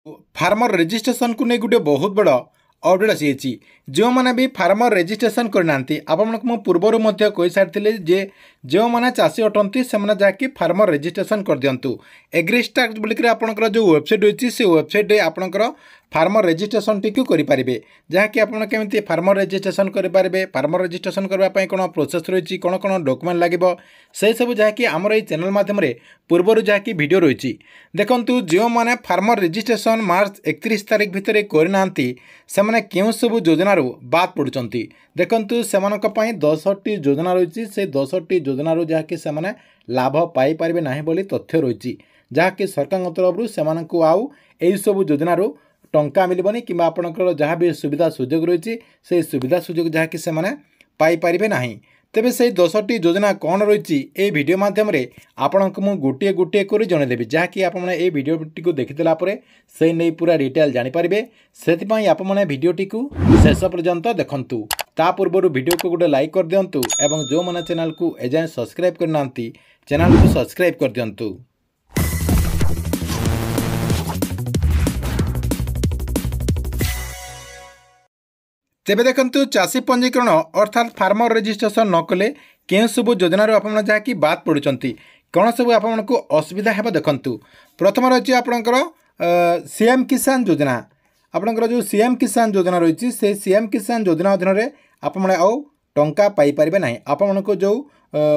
Farmer registration को नहीं गोटे बहुत बड़ अपडेट आसी जो मैंने भी फार्मर रेजिस्ट्रेशन करना आपको पूर्वर कही सारी जे जो मैंने चाषी अटंती से जहाँकि फार्मर रेजिस्ट्रेशन कर दिंतु एग्रीस्टार्ट बोलिक आपंकर जो वेबसाइट रही से वेबसाइट आपंकर फार्मर रेजिस्ट्रेशन टी करेंगे जहाँकि आपड़ केमी फार्मर रेजिस्ट्रेशन करेंगे फार्मर रेजिस्ट्रेशन करने कौन प्रोसेस रही कौन कौन डॉक्यूमेंट लगे से सब जहाँकि आमर ये चैनल माध्यम पूर्वर जहाँकि वीडियो रही देखु जो मैंने फार्मर रेजिस्ट्रेशन मार्च 31 तारीख भितर करना से क्यों सब योजन बाद पड़ुंट देखु से 10टी योजना रही से 10टी योजन जहाँकि से लाभ पाइपर ना बोली तथ्य रही जहाँकि सरकार तरफ से आउ यही सब योजन टंका मिलबनी कि आपंकर जहाँ भी सुविधा सुजोग रही से सुविधा सुजोग जहाँकि से पाइपर ना तेबे से 10टी योजना कौन रही ये वीडियो माध्यम आपण को मुझे गोटे गोटे कर जनईदेवी जहाँकि आपने वीडियोटी को देखीदेला से नहीं पूरा डिटेल जानीपारे से आपने वीडियोटी को शेष पर्यंत देखंतु ता पूर्व वीडियो को गोटे लाइक कर दिंतु एवं जो मैंने चैनल को एजाए सब्सक्राइब करना चैनल को सब्सक्राइब कर दिंतु। तेबे देखंतु चाषी पंजीकरण अर्थात फार्मर रेजिस्ट्रेशन न कले कें सब योजन आप जहाँकि बाद पड़ुंट कौन सब आपको असुविधा है देखंतु। प्रथम रही आपंकर सीएम किसान योजना आपंकर जो सीएम किसान योजना रही से सीएम किसान योजना अधीन में आपने आउ टंका पाइपर ना आपण को जो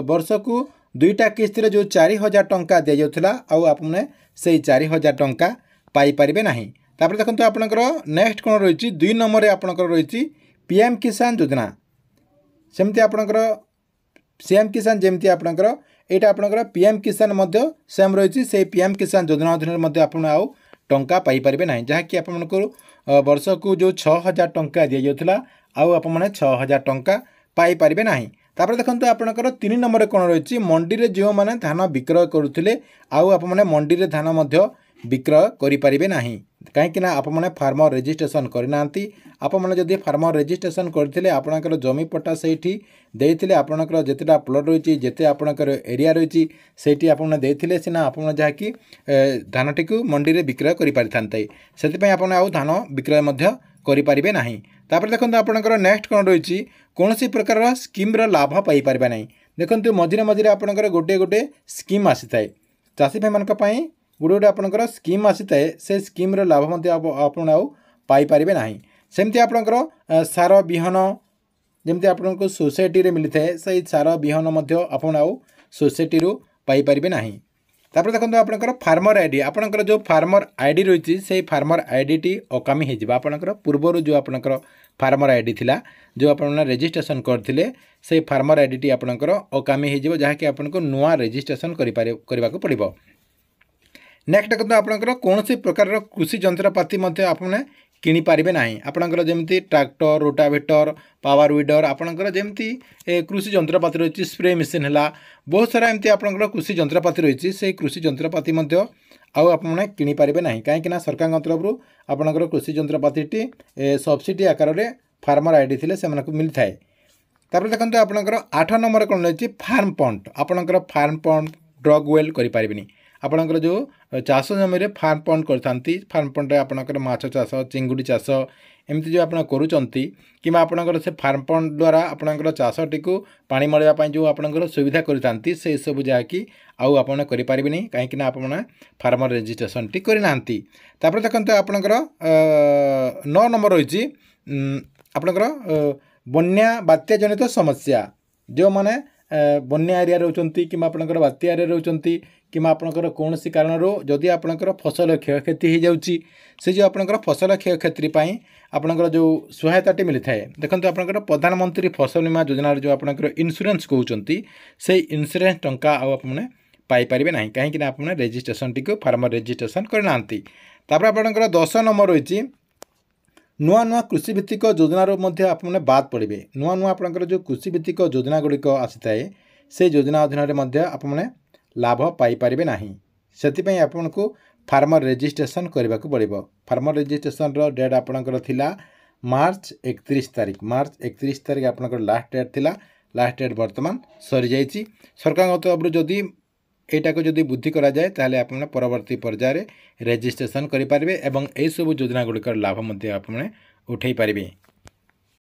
वर्ष को 2टा किस्त जो 4000 टंका दि जाऊला आपने से 4000 टंका पाइपर ना। तापर देखो आपंकर नेक्स्ट कौन रही 2 नंबर आपंकर रही पीएम किसान योजना सेमती आपंकर सीएम किसान जमती आपंकर यहाँ आपंकर पीएम किसान सेम रही से पीएम किसान योजना अधीन में आपने आउ टंका पाइपर ना जहाँकि आपको वर्ष को जो 6000 टंका दि जाऊला आपने 6000 टंका पाइपर ना। तापर देखो आपंकर 3 नंबर कौन रही मंडी में जो मैंने धान विक्रय करुले आपने मंडी में धान विक्रय करें ना कहीं आपने फार्मर रेजिस्ट्रेशन करना आपने जदि फार्मर रेजिस्ट्रेशन करते आपणकर जमी पट्टा से आपणकर जितेटा प्लट रही जिते आपणकर एरिया रही से आपने देते सीना आप जहाँकि धानटी को मंडी में विक्रय करें से आपने आउ धान विक्रय करें ना। तापर देखो आपंकर नेक्स्ट कौन रही कौन सी प्रकार स्कीम्र लाभ पाइपर ना देखो मझे मझे आपंकर गोटे गोटे स्कीम आसी थाए चाषी भाई मान गोटे गोटे आपंकर स्कीम आसी थाए से स्कीम्र लाभ आपड़ आउ पाइपर ना सेमती आपंकर सार विहन जमती आपको सोसाइटी मिलता है से सार विहन आपड़ आउ सोसाइटी पाइपर ना। तापर देखो आपंकर फार्मर आईडी आपंकर जो फार्मर आईडी रही से फार्मर आईडी टी अकामी हो आपंकर पूर्वर जो आपंकर फार्मर आईडी थिला जो आपने रेजिस्ट्रेशन करते से फार्मर आईडी टी आपंकर अकामी हो जहाँकि आपको नुआ रेजिस्ट्रेशन करने को पड़ो। नेक्स्ट देखो आपंकर कौन सी प्रकार कृषि जंत्रपाति आपने किनीपारे ना आपंकर जमी ट्रैक्टर रोटावेटर पावर वीडर आपंकर जमी कृषि जंत्रपाति रही स्प्रे मेसीन है बहुत सारा एमती आपंकर कृषि जंत्रपाति रही से कृषि जंत्रपाति आपने किनीपारे ना कहीं सरकार तरफ आपंकर कृषि जंत्रपाति सब्सिडी आकार में फार्मर आईडी थे से मिलता है। तापर देखो आपंकर 8 नंबर कौन रही फार्म पंट आपंकर फार्म पंट ड्रग वेल करें आपंकर जो चाष जमी फार्म पंट करते फार्म पंट आपंकर माछ चाष चिंगुड़ी चाष एमती जो आप करुँच कि आपंकर से फार्म पंट द्वारा आपंकर चाषटी को पानी मलवाई जो आपंकर सुविधा करते से सब जहाँकि आउ आपने करें कहीं आपने फार्मर रेजिस्ट्रेशन टी करना। तापर देखते आपंकर 9 नंबर रही आपंकर बन्या बात्या जनित समस्या जो मैंने बन्या एरिया रोचंती कि आपंकर बात्या एरिया रोचंती कि आपंकर कौन सी कारण जदि आपंकर फसल क्षयक्षति हो जाऊँगी से जो आपंकर फसल क्षयक्षति आपंकर जो सहायताटी मिलता है देखो आपंकर प्रधानमंत्री फसल बीमा योजना जो आपंकर इन्शुरेंस कहते से इन्शुरेंस टंका आपने पाइपर ना कहीं आपने रेजिस्ट्रेशन टी फार्मर रेजिस्ट्रेशन करना। तापर आपंकर 10 नंबर रही नुआ नुआ कृषि भित्तिक योजन आपने बाद पड़े नुआ नुआ आपंकर जो कृषि भित्तिक योजना गुड़िक आसी थाए से योजना अधीन में आपने लाभ पाइपर ना से आपको फार्मर रेजिस्ट्रेशन करने को पड़ो। फार्मर रेजिस्ट्रेशन डेट आपंकर थिला मार्च 31 तारीख आपंकर लास्ट डेट थिला लास्ट डेट बर्तमान सरी जाइए सरकार तरफ जदि ଏଇଟାକୁ ଯଦି ବୃଦ୍ଧି କରାଯାଏ ତାହେଲେ ଆପଣ ପରବର୍ତ୍ତୀ ପର୍ଯ୍ୟାୟରେ ରେଜିଷ୍ଟ୍ରେସନ୍ କରିପାରିବେ ଏବଂ ଏହିସବୁ ଯୋଜନା ଗୁଡ଼ିକର ଲାଭ ମଧ୍ୟ ଆପଣ ଉଠାଇ ପାରିବେ।